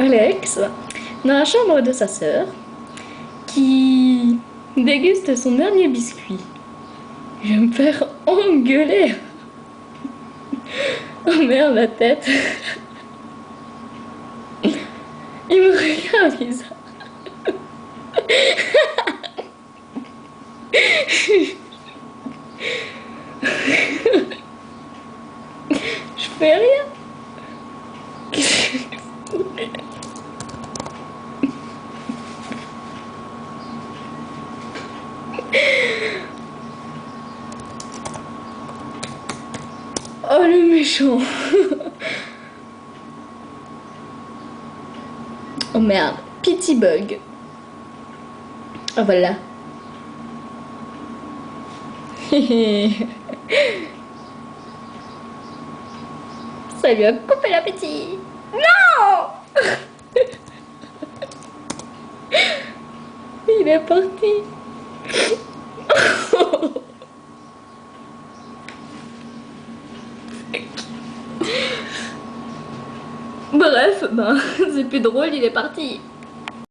Alex, dans la chambre de sa sœur, qui déguste son dernier biscuit. Je vais me faire engueuler. Oh merde, la tête. Il me regarde bizarre. Je fais rien. Oh le méchant. Oh merde, pity bug. Oh voilà. Ça lui a coupé l'appétit. Non. Il est parti. Bref, ben, c'est plus drôle, il est parti.